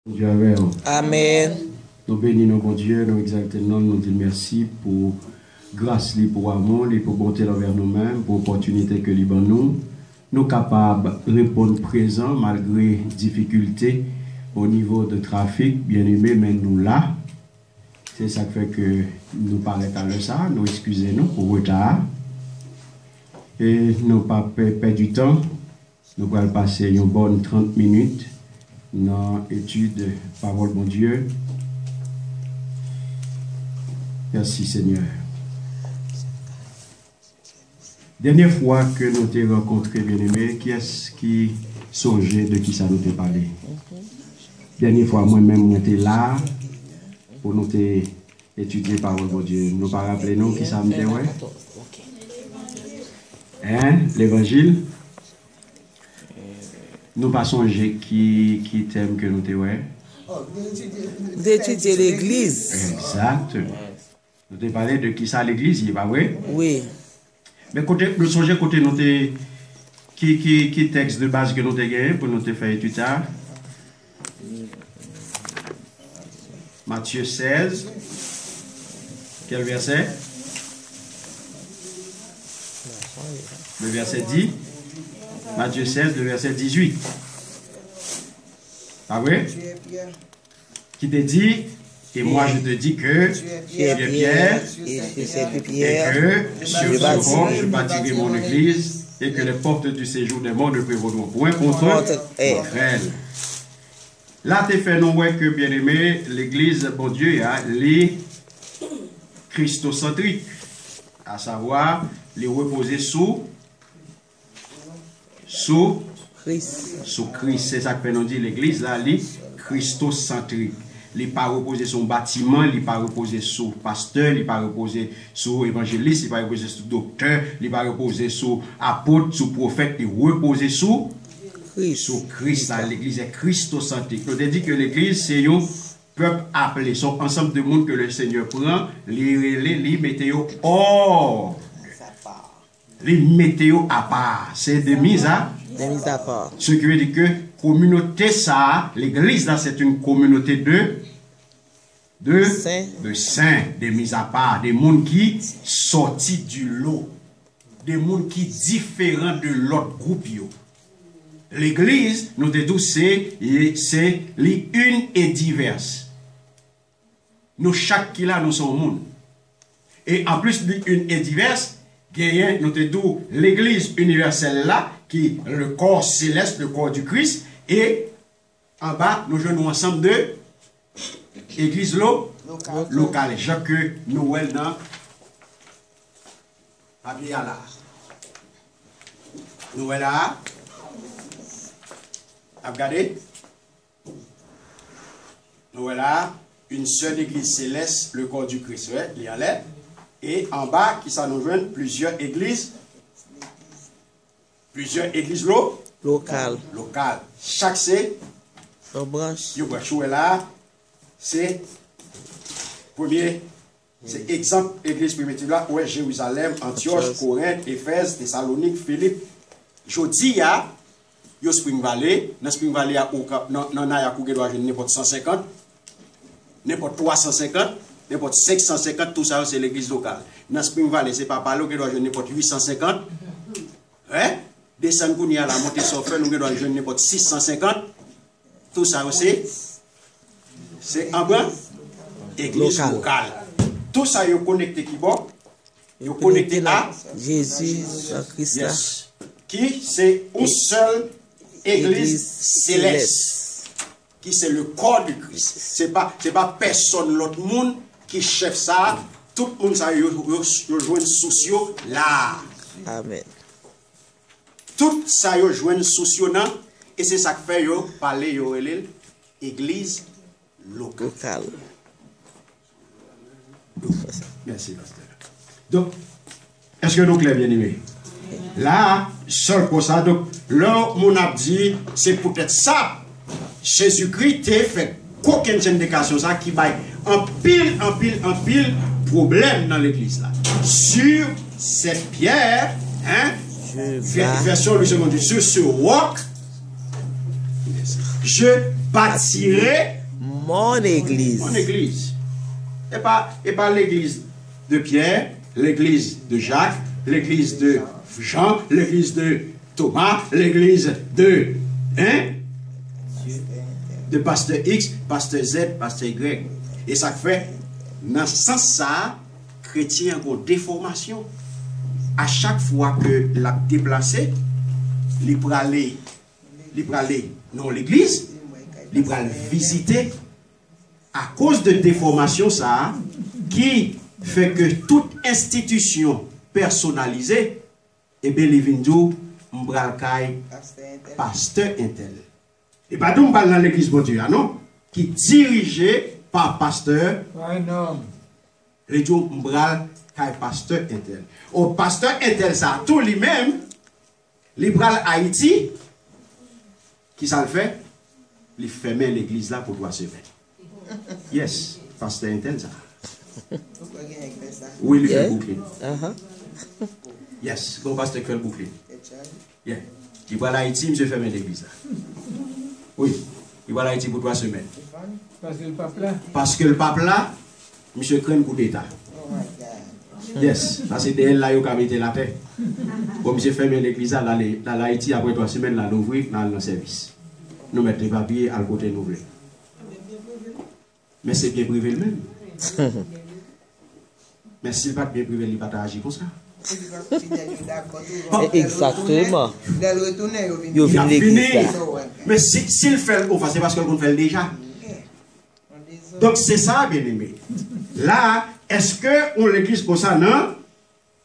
Dieu avec nous. Amen. Nous bénissons bon Dieu, nous exaltons, nous disons merci pour grâce, pour amour, pour bonté envers nous-mêmes, pour l'opportunité que nous nous. Nous capables de répondre présent malgré difficultés au niveau de trafic, bien aimé, mais nous là. C'est ça qui fait que nous paraît à ça, nous excusez-nous pour le retard. Et nous pas perdre du temps. Nous allons passer une bonne 30 minutes dans l'étude parole de mon Dieu. Merci Seigneur. Dernière fois que nous t'avons rencontré, bien-aimé, qui est-ce qui songeait de qui ça nous t'a parlé? Dernière fois, moi-même, j'étais là pour nous étudier parole de mon Dieu. Nous ne pas rappeler nous qui ça me dit, ouais? Hein? L'évangile? Nous pas songer qui t'aime que nous te ouais. D'étudier l'église. Exact. Nous te parlé de qui ça l'église, il pas vrai? Oui. Mais côté nous songer côté nous te qui texte de base que nous te gagné pour nous te faire étudier ça. Matthieu 16. Quel verset? Le verset 10. Matthieu 16, le verset 18. Ah oui? Qui te dit, et moi je te dis que tu es Pierre, et que sur ce roc je bâtirai mon église, et que les portes du séjour des morts ne prévaudront point contre elle. Là, tu fais nous que bien aimé, l'église, bon Dieu, les christocentriques, à savoir les reposer sous Christ. C'est ça que nous dit l'église là, les christocentrique. Il n'est pas reposé sur un bâtiment, il n'est pas reposé sur pasteur, il n'est pas reposé sur évangéliste, il n'est pas reposé sur docteur, il n'est pas reposé sur apôtre, sur prophète, il est reposé sur Christ. L'église est christocentrique. Nous avons dit que l'église c'est un peuple appelé, son ensemble de monde que le Seigneur prend, les météo hors. Les météo à part, c'est des mises à part. Ce qui veut dire que communauté ça, l'église là c'est une communauté de saints, des mises à part, des mondes qui sortis du lot, des mondes qui différents de l'autre groupe. L'église, nous disons c'est les une et diverses. Nous chaque qui là nous sommes monde. Et en plus de une et diverses, nous te disons l'église universelle là, qui est le corps céleste, le corps du Christ, et en bas, nous jouons ensemble de église locale. Jacques Noël dans Abiala. Noël là, regardez. Noël là, une seule église céleste, le corps du Christ, ouais, il y a là. Et en bas, qui ça nous joignent plusieurs églises locales. Chaque c'est branche. Là, c'est premier, c'est exemple église primitive là, ouais, Jérusalem, Antioche, Corinthe, Éphèse, Thessalonique, Philippe. Jodi ya, yo Spring Valley, dans Spring Valley à non na ya ku doit n'importe 150, n'importe 350. N'importe 550, tout ça c'est l'église locale. Dans Spring Valley, c'est pas par là que doit jouer n'importe 850. Hein? Descendre qu'on y a la montée sur feu, nous doit jouer n'importe 650. Tout ça aussi, c'est en bas, église locale. Tout ça, est connecté qui bon? Est connecté à Jésus, Christ. Yes. Qui c'est une seule église céleste. Qui c'est le corps du Christ. C'est pas personne, l'autre monde qui chef ça, tout le monde ça joue sociaux là. Amen. Tout ça joue sociaux là et c'est ça que fait yo parler yo église locale. Merci pasteur. Donc est-ce que nous clair bien aimé? Là seul pour ça donc là mon a dit c'est peut-être ça Jésus-Christ a fait aucune indication ça qui va en pile problème dans l'église là. Sur cette pierre, hein, version le second sur ce roc, je bâtirai mon église. mon église. Et pas l'église de Pierre, l'église de Jacques, l'église de Jean, l'église de Thomas, l'église de pasteur X, pasteur Z, pasteur Y. Et ça fait, dans ce sens ça, chrétien a une déformation. À chaque fois que l'a déplacé, il peut aller dans l'église, il peut aller visiter. À cause de déformation ça, qui fait que toute institution personnalisée, et bien les vindou m'bral pasteur intel. Et pas donc dans l'église de Dieu, non? Qui dirigé par pasteur. Les jours m'bral pasteur intel. Au pasteur intel ça, tout lui-même, libéral Haïti, qui ça le fait? Il ferme l'église là pour 3 semaines. Yes, pasteur intel ça. Oui, il fait boucler. Yes, bon pasteur qui fait le boucler. Yeah. Il va à Haïti, monsieur ferme l'église là. Oui, il va à Haïti pour 3 semaines. Parce que le pape là, monsieur craint coup d'état. Yes, parce que c'est là où il a la paix. Comme monsieur ferme l'église là, dans Haïti, après 3 semaines, là, l'ouvrir dans le service. Nous mettons les papiers à côté nous. Mais c'est bien privé le même. Mais s'il n'est pas bien privé, il ne va pas agir comme ça. Exactement. Il a fini. Mais s'il fait le c'est parce qu'on fait déjà. Donc c'est ça, bien aimé. Là, est-ce qu'on l'église comme ça, non?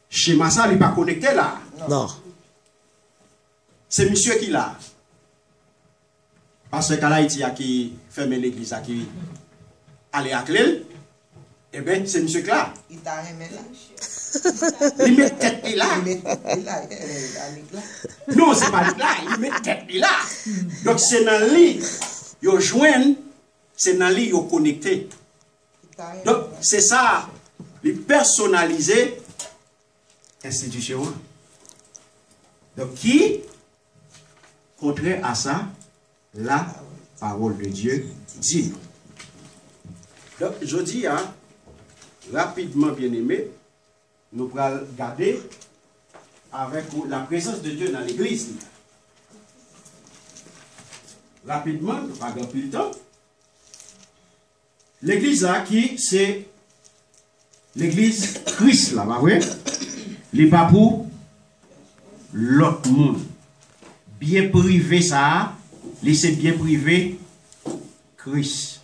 Chez Massa, il n'est pas connecté là. Non. C'est monsieur qui l'a. Parce qu'à Haïti, qui ferme l'église, qui allait à clé, eh bien, c'est monsieur qui l'a. Il t'a remis là. Il met tête là. Non, c'est pas là. Il met tête là. Donc c'est dans lui, il joint, c'est dans lui, il connecté. Donc c'est ça, il personnaliser institution. Donc qui, contraire à ça, la parole de Dieu dit. Donc je dis, rapidement bien aimé, nous allons garder avec la présence de Dieu dans l'église. Rapidement, nous pas gagner plus de temps. L'église là, qui c'est l'église Christ là, bah ouais. Les pas pour l'autre monde. Bien privé ça, laissez bien privé Christ.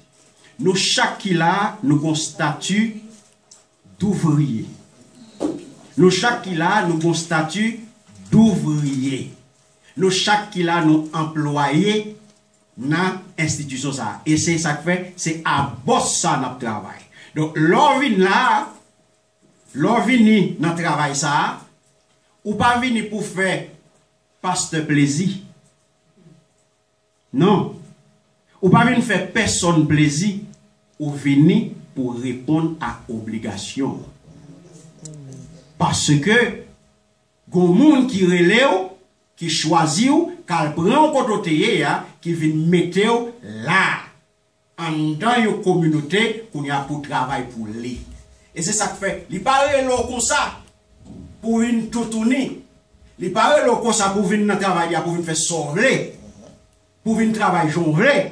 Nous chaque qui là, nous avons statut d'ouvrier. Nous chaque qui là, nous avons statut d'ouvrier. Nous chaque qui là, nous employés dans l'institution ça. Et c'est ça que fait, c'est à boss ça notre travail. Donc, l'orvin là, l'orvin dans le travail ça, ou pas venir pour faire pasteur plaisir. Non. Ou pas venir faire personne plaisir, ou venir pour répondre à obligation. Parce que, gon moun qui relève, qui choisit, qui prend côté, qui vient mettre là, en dans une communauté, qu'on y a pour travail pour lui. Et c'est ça que fait. Il parle comme ça, pour une toutouni. Il parle comme ça, pour venir travailler, pour venir faire sauver, pour venir travailler jonglé,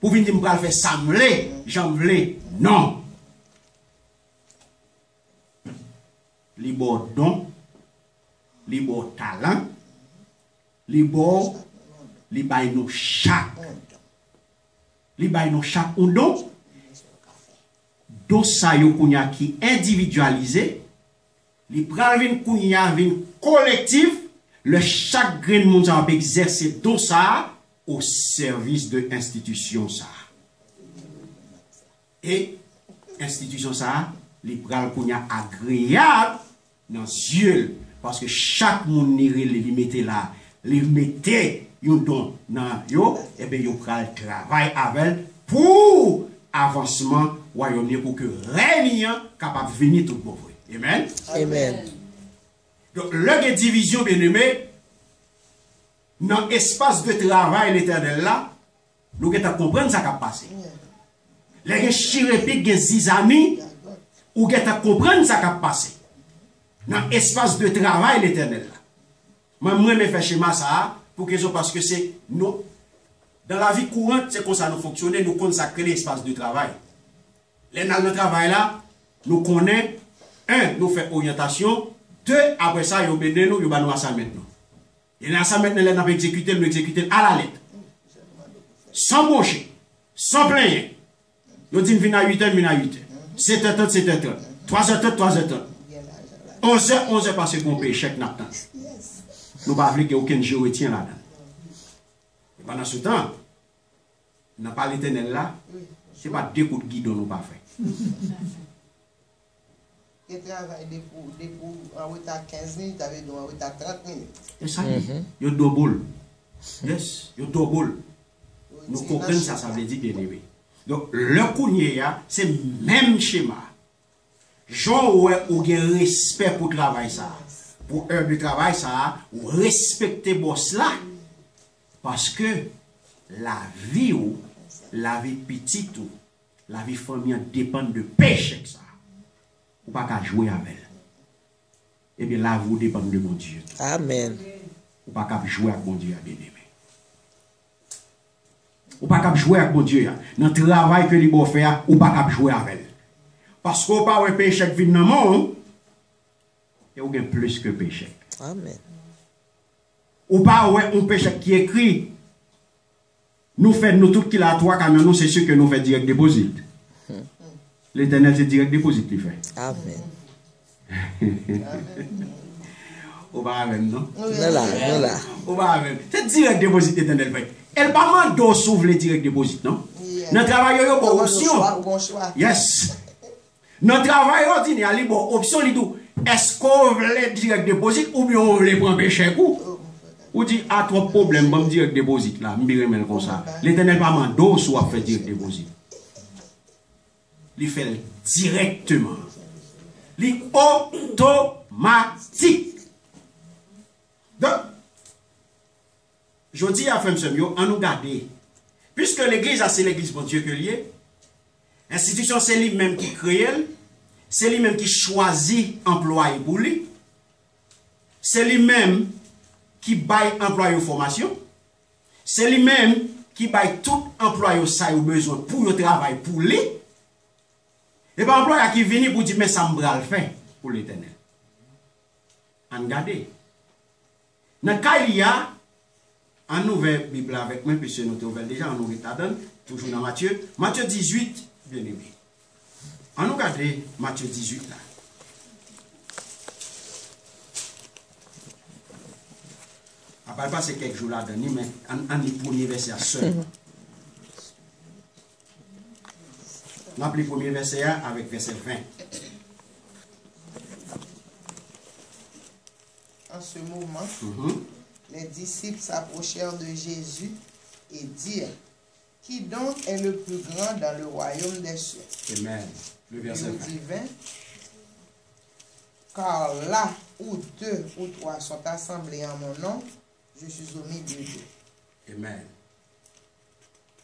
pour venir faire samler, jamblé. Non. Libre don, libre talent, libre nous chaque un don. Donc ça yo kounya qui individualisé, li pral vin kounya vin collectif, le chaque grain monde va exercer don ça au service de l'institution ça. Et institution ça, li pral kounya agréable dans yeux parce que chaque monde li mette là, li mette yon don nan yo, et bien yo pral travail avec pour avancement royaume pour que règne capable de venir tout bon. Amen. Amen. Donc, le division bien aimé, dans l'espace de travail l'éternel là, nous devons comprendre ce qui a passé. Les gens chirépis, les 6 amis, ou devons comprendre ce qui a passé. Dans l'espace de travail l'éternel. Moi, je me fais schéma ça, pour que parce que c'est nous. Dans la vie courante, c'est comme ça nous fonctionne, nous consacrer l'espace de travail. Les dans le travail là, nous connaissons, 1, nous faisons orientation, 2, après ça, nous bénissons, nous nous assignment. Et l'assignment, nous avons exécuté, nous exécuter à la lettre. Sans boucher, sans plaindre. Nous disons, nous à 8h, nous à 8h. 7h30, 7h30. 3h30, 3h30. 11h, 11h, parce qu'on paye chèque Nathan. Nous ne pouvons pas qu'il y ait aucun jeu retien là-dedans. Pendant ce temps, nous n'avons pas l'éternel là, ce n'est pas 2 coups de guidon nous pas fait. Et travail en retard 15 minutes, avec en retard 30 minutes. C'est ça, il y a double. Yes, il y a double. Nous comprenons ça, ça veut dire bien aimé. Donc, le cournier, c'est le même schéma. Jean ou un respect pour le travail ça. Pour heure de travail ça, ou respecter boss là. Parce que la vie ou, la vie petite ou, la vie famille dépend de péché ça. Ou pas qu'à jouer avec elle. Eh bien, la vie dépend de mon Dieu. Amen. Ou pas qu'à jouer avec mon Dieu, bien aimé. Ou pas qu'à jouer avec mon Dieu. Dans le travail que l'on fait, ou pas qu'à jouer avec elle. Parce qu'on pas un péché qui vient dans le monde, il y a plus que péché. Amen. Ou pas un péché qui écrit, nous faisons nous tout qui l'a 3 camions, c'est sûr que nous faisons direct déposit. L'éternel c'est direct déposit qui fait. Amen. Ou pas même, non? Non là. Ou pas même. C'est direct déposit l'éternel fait. Elle pas mandé s'ouvre les direct déposit, non? Dans le travail, il y a une option. Yes. Dans le travail ordinaire, il y a une option. Est-ce qu'on veut direct déposit ou bien on veut prendre péché coup? Ou dit, à trop problème, bon direct déposit là, m'biremel comme ça. L'éternel pas mando soit fait direct déposit. Il fait directement. Il automatique. Donc, je dis à Femme Semio, en nous garder. Puisque l'église, c'est l'église bon Dieu que lié. L'institution, c'est lui-même qui crée. C'est lui-même qui choisit employé pour lui. C'est lui-même qui baille employé aux formations. C'est lui-même qui baille tout employé ça au besoin pour le travail pour lui. Et pas employé qui vient pour dire mais ça me le faire pour l'éternel. En garder. Dans le cas il y a un nouvel Bible avec moi puisque nous avons déjà en ouvert toujours dans Matthieu 18 bien aimé. On nous regarde Matthieu 18 là. Après passer quelques jours là-dedans, mais en les premiers versets seul. On a pris le premier verset avec verset 20. En ce moment, les disciples s'approchèrent de Jésus et dirent, qui donc est le plus grand dans le royaume des cieux? Amen. Le verset 20. Car là où 2 ou 3 sont assemblés en mon nom, je suis au milieu d'eux. Amen.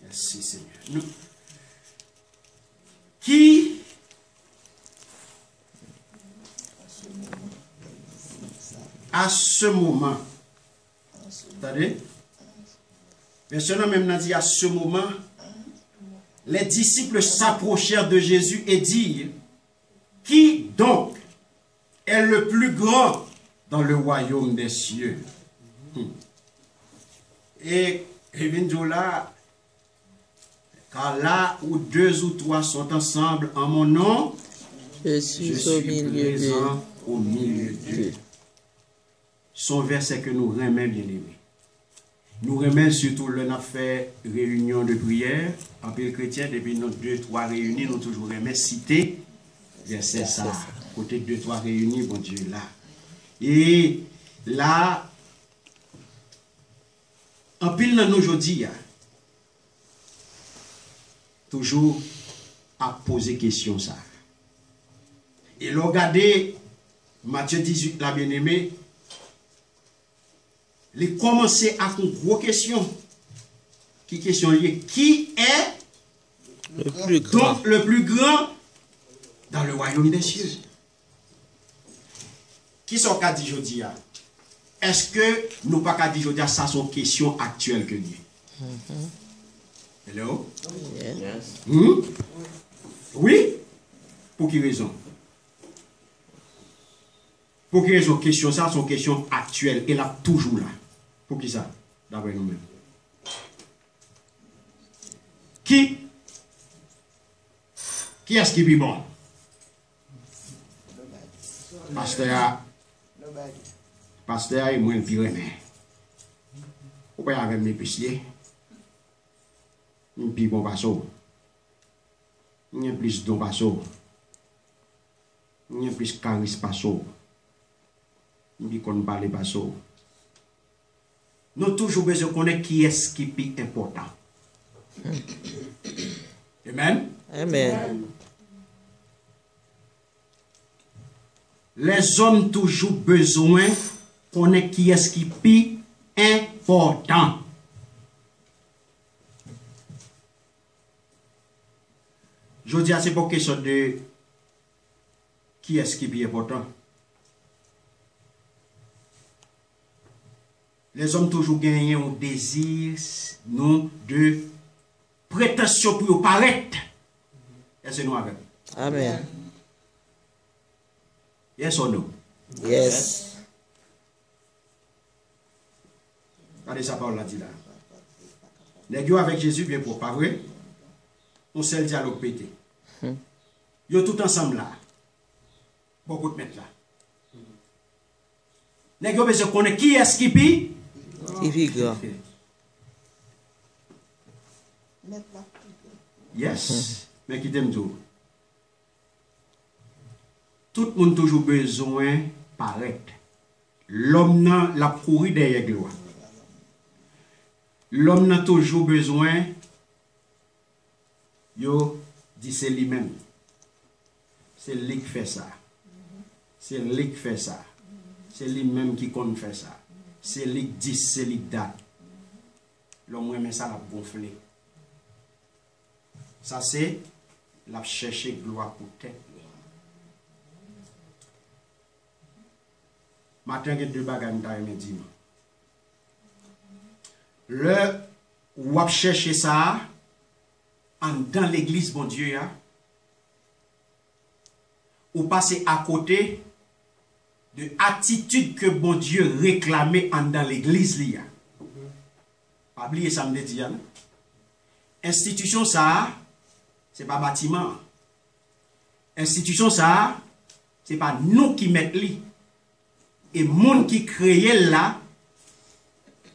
Merci Seigneur. Nous, qui à ce moment, attendez, verset même n'a dit à ce moment, les disciples s'approchèrent de Jésus et dirent, qui donc est le plus grand dans le royaume des cieux? Et là, car là où 2 ou 3 sont ensemble en mon nom, je suis présent au milieu d'eux. Son verset que nous remet bien aimé. Nous remet surtout le n'a fait réunion de prière en pays chrétien depuis nos 2-3 réunis, nous toujours remet citer verset ça. Côté 2-3 réunis, bon Dieu là. Et là, en pile dans nos aujourd'hui, toujours à poser question ça. Et regardez Matthieu 18, la bien-aimée, il commençait à une grosse question. Qui question liée? Qui est Le plus grand. donc le plus grand dans le royaume des cieux? Qui sont qu'a dit aujourd'hui? Est-ce que nous pas qu'à dire aujourd'hui ça sont questions actuelles que nous? Hello? Yes. Oui? Pour quelle raison? Pour quelle raison? Questions ça sont questions actuelles et là toujours là. Pour qui ça? D'après nous-mêmes. Qui est-ce qui est bon? Pasteur est moins pire, mais ou pas avec mes péchés. Puis bon passo. Il y a plus de passo. Il y a plus charisme passo. Il qu'on parle passo. Nous toujours besoin de connaître qui est-ce qui est plus important. Amen. Amen. Les hommes toujours besoin de connaître qui est-ce qui est plus important. Je dis c'est pour question de qui est-ce qui est plus important. Les hommes toujours gagnent un désir non de prétention pour paraître. Est-ce que nous avons? Amen. Yes or no? Yes. Regardez sa parole là dit là. Les gars avec Jésus bien pour pas vrai? On seul dialogue pété. Yo tout ensemble là. Beaucoup de mettre là. Les gars besoin connaître qui est-ce qui pi? Qui plus grand. Yes. Mais qui t'aime tout. Tout le monde toujours besoin de paraître. L'homme n'a la couru derrière gloire. L'homme n'a toujours besoin yo dit c'est lui-même. C'est lui qui fait ça. C'est lui qui fait ça. C'est lui-même qui compte faire ça. C'est lui qui dit, c'est lui qui date. L'homme remet ça la gonfler. Ça c'est la chercher gloire pour tête. Matin, il y a deux bagages qui dit. Le ou chercher ça dans l'église, bon Dieu, ou passer à côté de attitude que bon Dieu réclamait dans l'église. Pas oublier ça me dit. Institution ça, c'est pas bâtiment. Institution ça, c'est pas nous qui mettons li. Et monde qui crée là,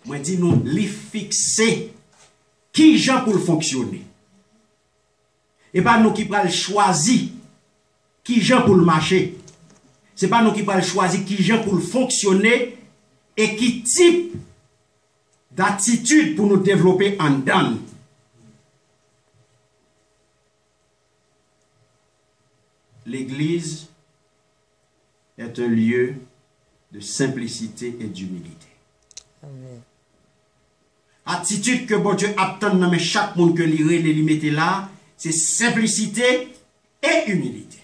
moi dis nous li fixer qui gens pour fonctionner. Et pas nous qui pral choisir qui gens pour le marcher. C'est pas nous qui pral choisir qui gens pour le fonctionner et qui type d'attitude pour nous développer en dedans. L'église est un lieu de simplicité et d'humilité. Amen. Attitude que bon Dieu attend dans chaque monde que les mettez là, c'est simplicité et humilité.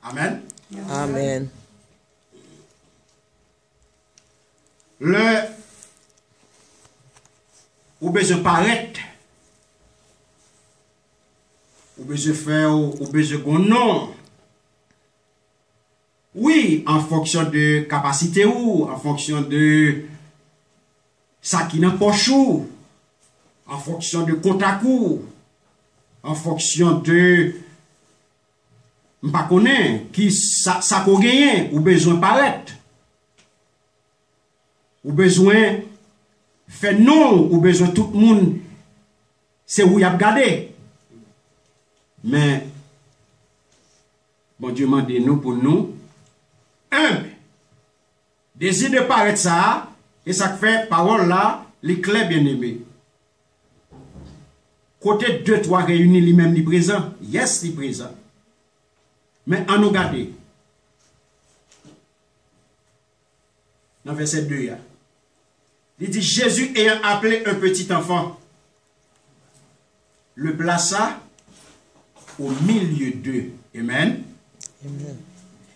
Amen. Amen. Ou besoin paraître, ou besoin faire, ou besoin qu'on non. Oui, en fonction de capacité ou, en fonction de ça qui n'a pas chaud, en fonction de contact ou, en fonction de m'pas connaît qui ça qu'on gagne ou besoin paraître, ou besoin faire non, ou besoin tout le monde c'est où y a regardé. Mais bon Dieu m'a dit nous pour nous humble, désir de paraître ça, et ça fait parole là, les clés bien aimés. Côté 2-3 réunis lui-même, lui présent, yes, lui présent. Mais en nous garder, dans verset 2, Il dit, Jésus ayant appelé un petit enfant, le plaça au milieu d'eux. Amen. Amen.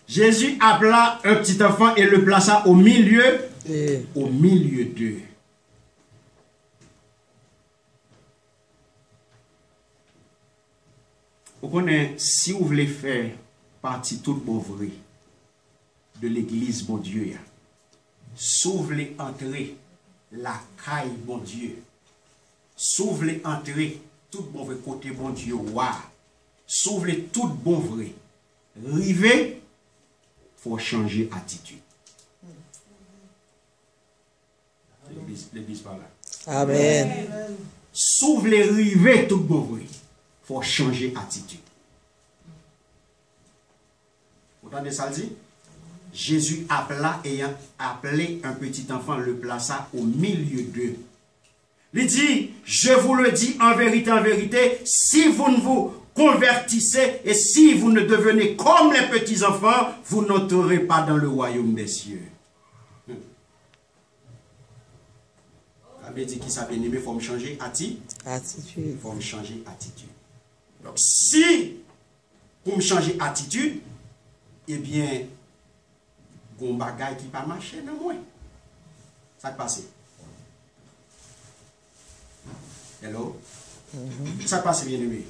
Jésus appela un petit enfant et le plaça au milieu d'eux. Vous connaissez, si vous voulez faire partie toute bon vrai de l'église, bon Dieu, si vous voulez entrer la caille, bon Dieu, si vous voulez entrer tout bon vrai côté, bon Dieu, si vous voulez tout bon vrai, river, il faut changer attitude. L'église par là. Amen. Si vous voulez river tout bon vrai, il faut changer attitude. Vous entendez ça le dit? Jésus ayant appelé un petit enfant, le plaça au milieu d'eux. Il dit, je vous le dis en vérité, si vous ne vous convertissez et si vous ne devenez comme les petits enfants, vous n'entrerez pas dans le royaume des cieux. Dit qui s'appelle il faut me changer attitude. Il faut me changer attitude. Donc si pour me changer attitude, eh bien, gon bagay qui pas marcher dans moi. Ça passe. Hello? Ça passe bien aimé.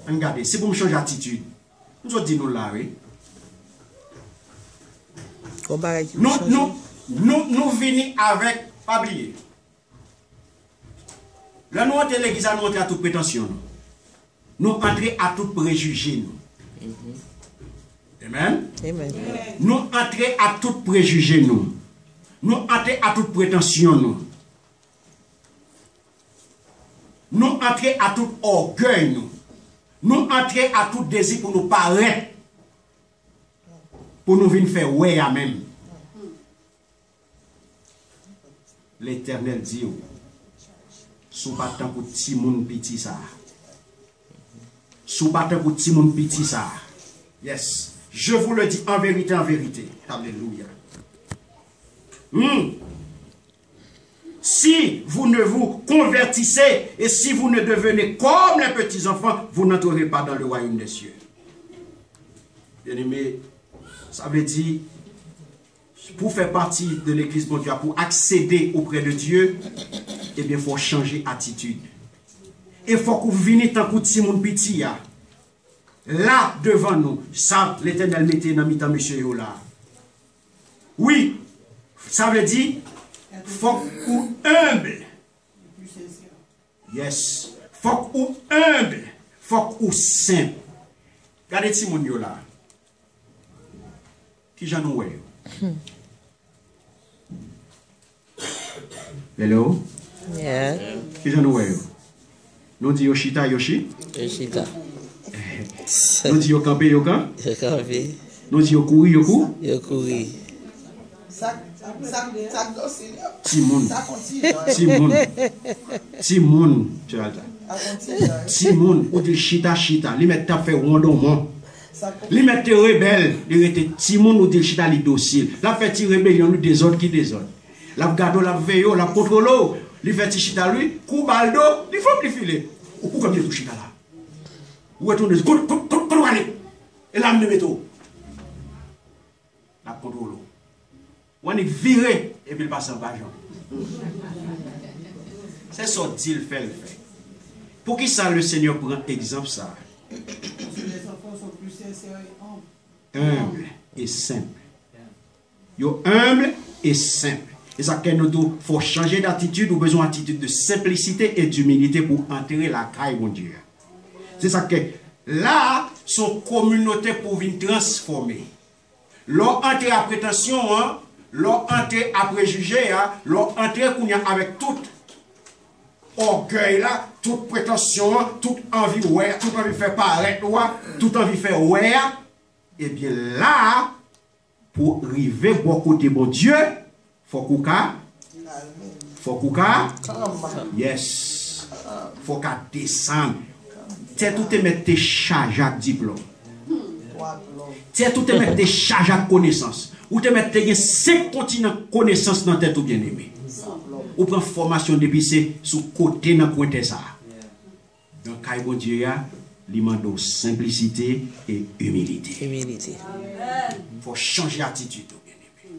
Regardez, si vous me changez attitude, nous dit nous là, oui. Nous venons avec, pas oublier. Là, nous entrons l'église, nous entrons à toute prétention. Nous entrons à tout préjugé. Amen. Amen. Nous entrons à tout préjugé. Nous entrons à toute prétention. Nous entrons à tout orgueil. Nous entrons à tout désir pour nous paraître. Pour nous venir faire ouais à même. L'Éternel dit, sous battant pour petit monde petit ça. Sous battant pour petit monde petit ça. Yes. Je vous le dis en vérité, en vérité. Alléluia. Si vous ne vous convertissez et si vous ne devenez comme les petits enfants, vous n'entrerez pas dans le royaume des cieux. Bien aimé, ça veut dire, pour faire partie de l'église de Dieu, pour accéder auprès de Dieu, eh bien, il faut changer attitude. Il faut que vous veniez tant que petit monde petit. Là, devant nous, ça, l'Éternel mettait dans mi-temps, monsieur là. Oui, ça veut dire, il faut que vous humble. Yes. Il faut que vous humble. Il faut que vous simple. Regardez petit monde là. Qui j'en ai? Hello? Yeah. Qui j'en ai? Nous disons Yoshita, Yoshi? Yoshita. Nous disons Campé, Yokan? Campé. Nous disons Kouri, Yoku? Yokuri. Timoun. Timoun. Timoun. Ou dit Chita, Chita. Li met tap fait rondon. Li met te rebelle. Li rete Timoun ou dit Chita li docile. La fait ti rébellion nous des autres qui des autres. La gado, la veille, la contrôle. Li fait ti Chita lui. Kou baldo. Li faut li filer. Ou comme il Chita là. Ou retourne. Kou aller. Et là me metto. La contrôle. On est viré et puis il passe en argent. C'est ça qu'il fait le fait. Pour qui ça le Seigneur prend exemple ça? Les enfants sont plus sincères et humbles. Humble et simple. Yo humble et simple. Et ça qu'il nous faut changer d'attitude ou besoin d'attitude de simplicité et d'humilité pour entrer la caille mon Dieu. C'est ça que là son communauté pour venir transformer. L'on entre à prétention, hein, l'on entre à préjugé, hein, l'on entre avec tout orgueil là, toute prétention, toute envie ouais, toute envie de faire paraître, toute envie de faire ouais. Et bien là, pour arriver bon côté bon Dieu, faut qu'à yes, faut qu'à descendre. C'est tout te mettre tes charges à diplôme. C'est tout te mettre tes charges à connaissance. Ou te mettre tes 5 continents connaissances dans tête ou bien aimé. Ou prend formation depuis c'est sous côté dans côté ça. Donc quand bon Dieu a il demande simplicité et humilité. Humilité. Il faut changer d'attitude, bien aimé.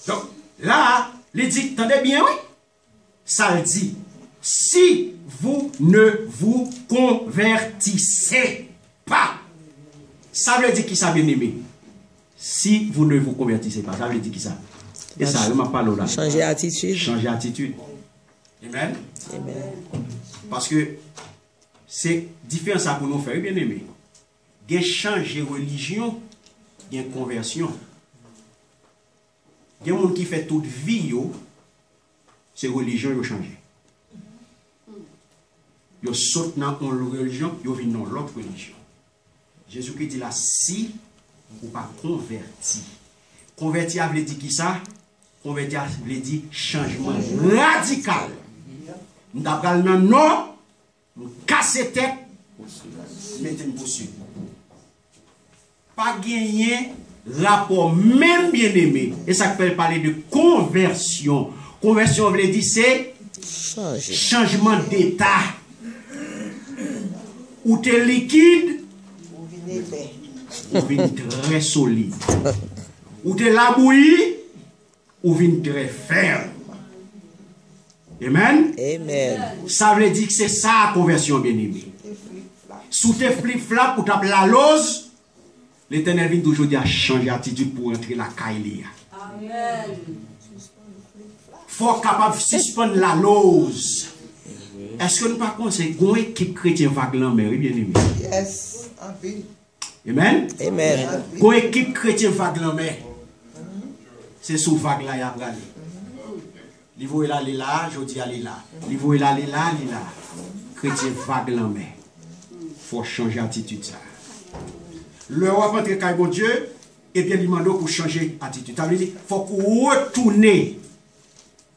Donc là, il dit, attendez bien, oui. Ça le dit, si vous ne vous convertissez pas, ça veut dire qui ça, bien aimé? Si vous ne vous convertissez pas, ça veut dire qui ça? Et ça, je m'a parlé là. Changer d'attitude. Changer d'attitude. Amen. Amen. Parce que c'est différent ça pour nous faire, bien aimé. Il y a changer religion, il y a conversion. Il y a des gens qui fait toute vie, c'est religion qui change. Ils sautent dans une religion, ils viennent dans l'autre religion. Jésus-Christ dit là, si vous pas converti. Converti veut dire qui ça? Converti veut dire changement radical. Nous avons non, nous casser tête, mettez une poursuite. Pas gagner rapport même bien aimé. Et ça peut parler de conversion. Conversion veut dire c'est changement d'état. Ou tu es liquide, ou tu es très solide. Ou tu es labouilli, ou tu es très ferme. Amen. Amen. Ça veut dire que c'est ça la conversion bien aimé. Sous tes flip-flap ou tu la lose, l'Éternel vient toujours dire changer d'attitude pour entrer la caille. Amen. Faut capable de suspendre la lose. Est-ce que nous pas conseillons une équipe chrétienne vague la mer, bien aimé? Yes. Amen. Amen. Une équipe chrétienne vague la mer. C'est sous vague là, il y a regardé. Niveau est là, il est là, je dis aller là. Niveau est là, il est là, il est là. Chrétien vague la mer. Faut changer d'attitude ça. Le roi va entrer avec Dieu, et bien il demande pour changer d'attitude. Ça veut dire qu'il faut retourner. Il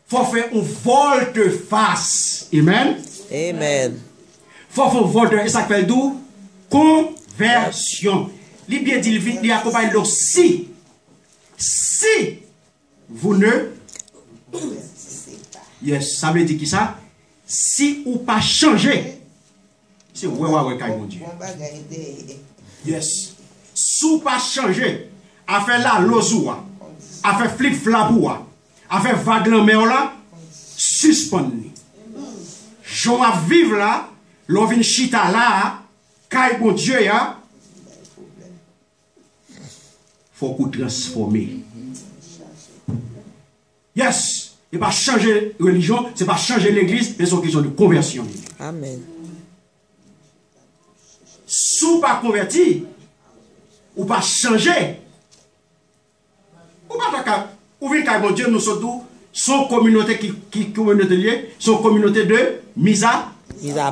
faut faire un volte-face. Amen. Amen. Il faut faire un volte-face. Et ça fait d'où? Conversion. Il bien dit, il accompagne le si. Si vous ne. Yes, ça veut dire qui ça? Si ou pas changer. C'est ouais, mon Dieu. Yes. Sous pas changer, à faire la lozoua, à faire flip-flapoua, à faire vague la mer là, suspendre. Je vais vivre là, l'on vient chita là, caille bon Dieu ya, faut qu'on transforme. Yes. Et pas changer religion, c'est pas changer l'église, mais c'est une question de conversion. Amen. Sous pas converti, ou pas changer, ou pas ou bien bon Dieu nous sommes son communauté qui communauté liée, son communauté de mise à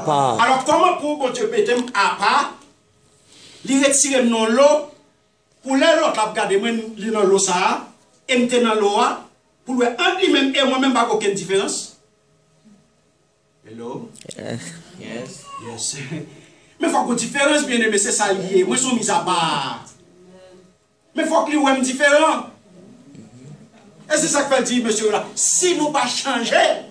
part. Alors comment pour bon Dieu mettre à part, lui retirer non l'eau, pour les autres la garder moi dans l'eau ça, et me dans l'eau pour lui entre lui-même et moi-même pas aucune différence. Hello? Yes. Yes. Mais il faut qu'on différence bien aimé, c'est ça lié. Moi, je suis mis à part. Mais il faut que lui soit différent. Et c'est ça que fait dire, monsieur, là. Si nous pas changer,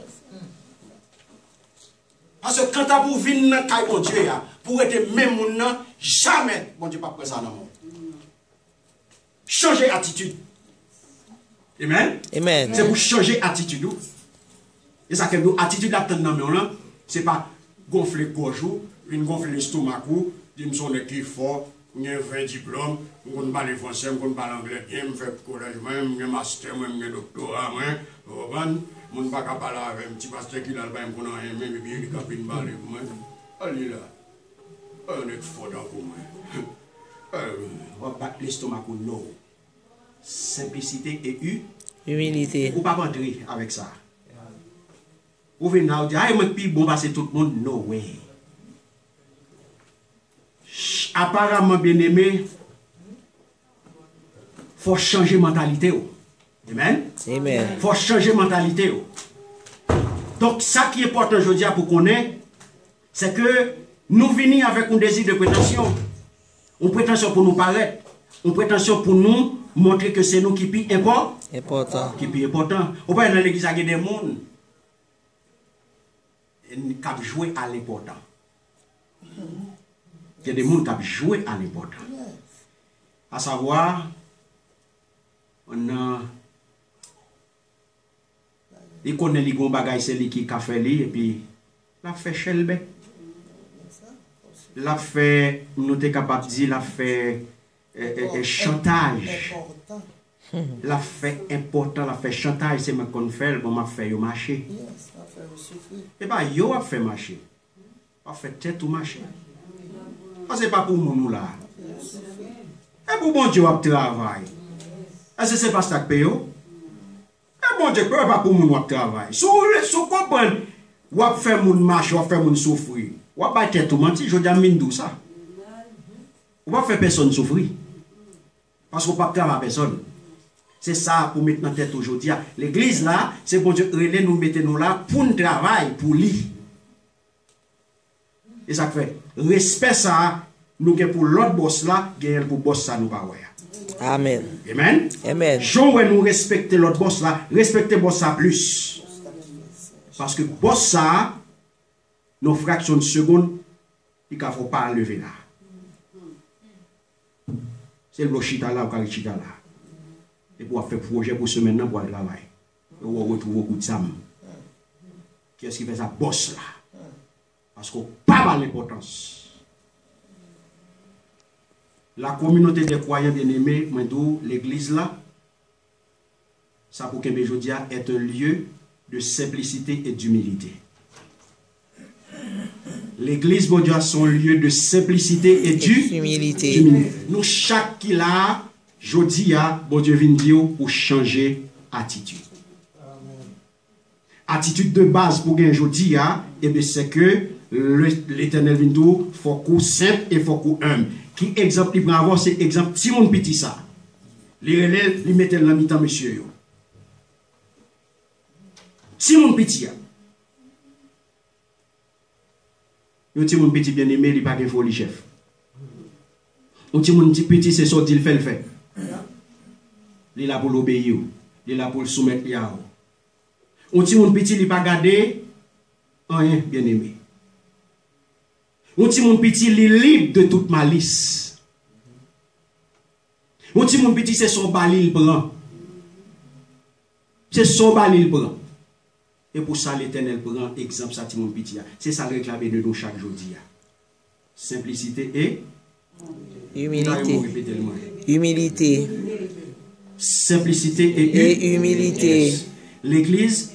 parce que quand tu as pour venir dans le bon Dieu, pour être même monde, jamais, bon Dieu, pas prêt ça dans le monde. Changer attitude. Amen. Amen. C'est pour changer attitude. Et ça, que attitude d'attendre dans le monde, c'est pas gonfler gorge, une gonfler l'estomac, dire que je suis fort, j'ai 20 diplômes, je parle français, je parle anglais, je fais collège, je master, je doctorat, je ne peux pas parler avec un petit pasteur qui a le bain pour nous, mais il a une balle pour moi. Allez là, on est fort pour moi. On va battre l'estomac, non. Simplicité et humilité. Ou pas rentrer avec ça. Ou venir dire, ah, moi, puis bon, c'est tout le monde. No way. Apparemment, bien aimé, il faut changer de mentalité. Amen. Amen. Il faut changer de mentalité. Donc, ça qui est important aujourd'hui pour qu'on ait, c'est que nous venons avec un désir de prétention. Une prétention pour nous paraître. Une prétention pour nous montrer que c'est nous qui pis Important. Qui est plus important. Ou pas dans l'église, il y a des gens qui jouent à l'important. Il y a des gens qui jouent à l'important. À savoir, on a. Il connaît les gros bagages, c'est lui qui a fait lui, et puis, l'a fait chelbe. L'a fait, nous sommes capables de dire, l'a fait chantage. La fait important, la fait chantage, c'est moi qu'on fait, bon, m'a fait yo marcher. Et bien, yo a fait marcher. A fait tête ou marcher. Parce que c'est pas pour nous là. Et pour bon Dieu, a travail. Est-ce que c'est pas ça que paye? Et bon Dieu, pas pour nous a travail. Si vous comprenez, ou a fait moun marcher, ou a fait moun souffrir. Ou a pas tête ou mentir, je dis à mine ça. Ou pas faire personne souffrir. Parce qu'on ne peut pas travailler à personne. C'est ça pour mettre dans tête aujourd'hui. L'église là, c'est bon Dieu, nous mettons là pour nous travailler, pour lui. Et ça fait, respect ça, nous avons pour l'autre boss là, nous pour boss ça, nous pas. Amen. Amen. Amen. Jean, nous respecter l'autre boss là, respecter boss ça plus. Parce que boss ça, nos fractions de seconde, il ne faut pas lever là. C'est le chita là ou le chita là. Et pour faire projet pour ce maintenant pour le travail. Et on retrouve beaucoup de sam. Qui est-ce qui fait ça? Boss là. Parce qu'on n'a pas l'importance. La communauté des croyants bien-aimés, l'église là, ça pour que Jodia est un lieu de simplicité et d'humilité. L'église, bon Dieu, a son lieu de simplicité et d'humilité. Nous, chaque qui là, Jodia, bon Dieu, vient dire pour changer attitude. Attitude de base pour gagner Jodia, c'est que l'Éternel vient dire, faut qu'on simple et faut qu'on humble. Qui exemple il prend avoir, c'est exemple Timon Petit ça. Les relèves, ils mettent dans la mi-temps, monsieur. Timon Petit. Un petit petit bien aimé, il n'est pas qu'un folie chef. Un petit petit, c'est sorti, il fait le fait. Il est là pour l'obéir. Il est là pour le soumettre. Un petit petit, il n'est pas gardé. Rien, bien aimé. Un petit petit, il est libre de toute malice. Un petit petit, c'est son bali, il prend. C'est son bali, il prend. Et pour ça, l'Éternel prend exemple ça, Timon Petit. C'est ça le réclamé de nous chaque jour. Simplicité et humilité. Humilité. Simplicité et humilité. Yes. L'Église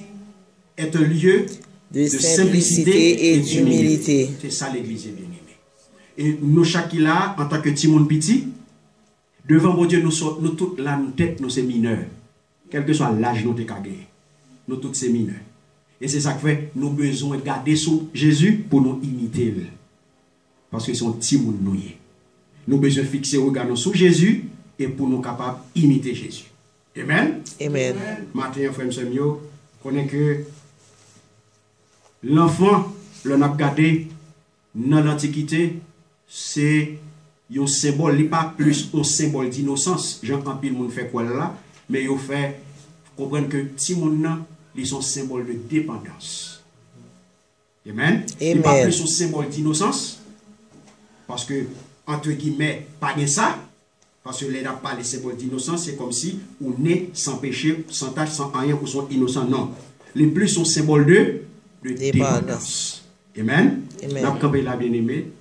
est un lieu de simplicité et d'humilité. C'est ça l'Église est bien aimée. Et nous chaque là, en tant que Timon Petit, devant mon Dieu, nous toutes là, nous tête, nous sommes mineurs. Quel que soit l'âge, nous sommes gagné. Nous tous sommes mineurs. Et c'est ça que fait, nous avons besoin de garder sur Jésus pour nous imiter. Parce que c'est un petit monde nous. Nous avons besoin de fixer le regard sur Jésus et pour nous capables d'imiter Jésus. Amen. Amen. Matin, frère Semio, connaît que l'enfant, le n'a gardé dans l'Antiquité, c'est un symbole, il n'est pas plus un symbole d'innocence. Jean-Pierre, le monde fait quoi là, mais il fait comprendre que petit monde ils sont symbole de dépendance. Amen. Il n'est pas plus un symbole d'innocence. Parce que, entre guillemets, pas de ça. Parce que les n'a pas les symboles d'innocence, c'est comme si on est sans péché, sans tâche, sans rien, ou sont innocents. Non. Les plus sont symbole de dépendance. Amen. Nous avons là bien aimé.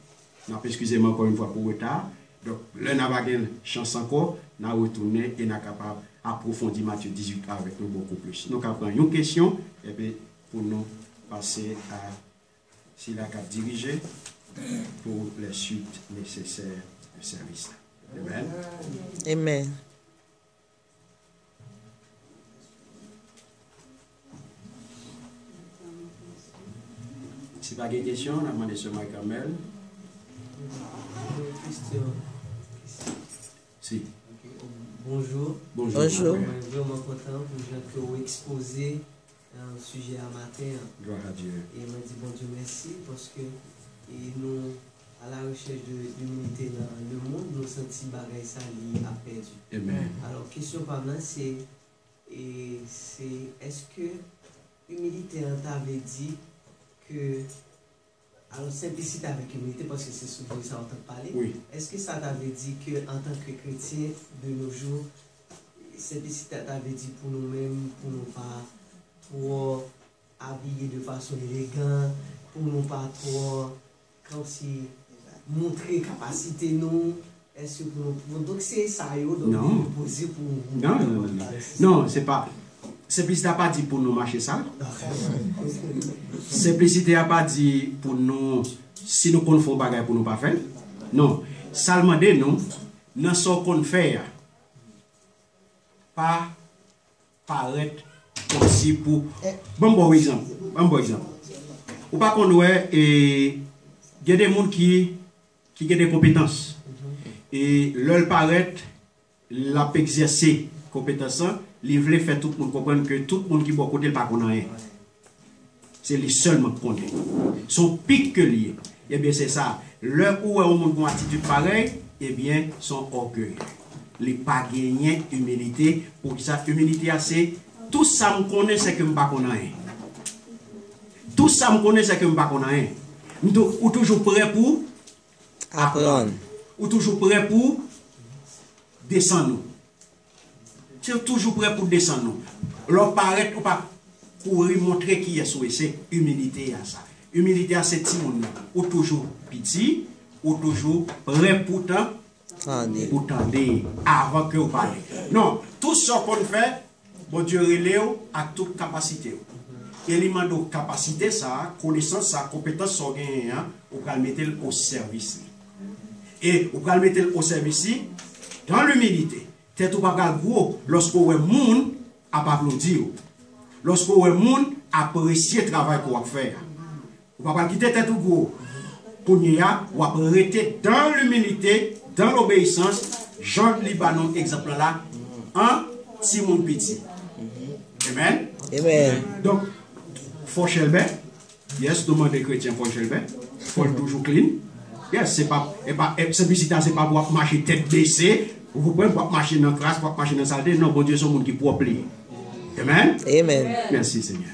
Excusez-moi encore une fois pour le retard. Donc, là, nous avons une chance encore. Nous avons retourné et nous sommes capables approfondir Matthieu 18 avec nous beaucoup plus. Nous avons une question et puis pour nous passer à si la carte dirigée pour les suites nécessaires du service. Amen. Amen. Si pas de questions, on a demandé seulement à Carmel. Si. Bonjour. Bonjour. Je suis vraiment content pour vous exposer un sujet à matin. Gloire à Dieu. Et je me dis bon Dieu merci parce que nous, à la recherche de l'unité dans le monde, nous sentons que ça a perdu. Amen. Alors, question par là, c'est Et c'est, est-ce que humilité, on t'avait dit que, alors simplicité avec humilité, parce que c'est souvent ça on entend parler, Oui. est-ce que ça t'avait dit que en tant que chrétien de nos jours, simplicité t'avait dit pour nous-mêmes, pour nous pas trop habiller de façon élégante, pour nous pas trop, comme si montrer capacité nous, est-ce que pour nous, donc c'est ça, donc Non. poser pour Non, non, non, non. Non, c'est pas. Simplicité n'a pas dit pour nous marcher ça. Simplicité n'a pas dit pour nous, si nous faisons des choses pour nous pas faire. Non. Seulement de nous, dans ce qu'on fait, pas paraître aussi pour. Bon exemple. Bon exemple. Ou pas qu'on ouais, il y a des gens qui ont des compétences. Et leur paraît, la exercer compétence, ils veulent faire tout le monde comprendre que tout le monde qui est bon côté, pas qu'on a rien. C'est les seulement qu'on est. Son pic que lié. Eh bien, c'est ça. Leur où est au monde qui ont attitude pareille, eh bien, son orgueil. Les pas gagner humilité. Pour ça, humilité, c'est tout ça, me connaît, c'est que je ne pas qu'on a rien. Tout ça, me connaît, c'est que je ne pas qu'on a rien. Ou toujours prêt pour Apprendre. Ou toujours prêt pour descendre. C'est toujours prêt pour descendre. Leur paraît ou pas pour montrer qui est souhait, c'est humilité à ça. Humilité à cette monde ou toujours petit, ou toujours prêt pour tendre avant que vous parlez. Non, tout ce qu'on fait, bon Dieu relève à toute capacité. Élément de capacité, ça, connaissance, ça, compétence, ça, vous pouvez mettre au service. Et vous pouvez mettre au service dans l'humilité. C'est tout pas gros lorsque vous avez monde à applaudir. Lorsque vous avez monde apprécier le travail qu'on va faire. Vous ne pouvez pas quitter tête gros. Pour nous, vous arrêter dans l'humilité, dans l'obéissance. Jean Libanon, exemple là, un petit monde petit. Amen. Amen. Donc, faut chelbe. Yes, tout le monde est chrétien, faut chelbe. Faut toujours clean. Yes, c'est pas, simplicité, c'est pas pour marcher tête baissée, vous pouvez pas marcher dans la classe, pas marcher dans la salle. Non, bon Dieu, c'est un monde qui est propre. Amen. Amen. Merci Seigneur.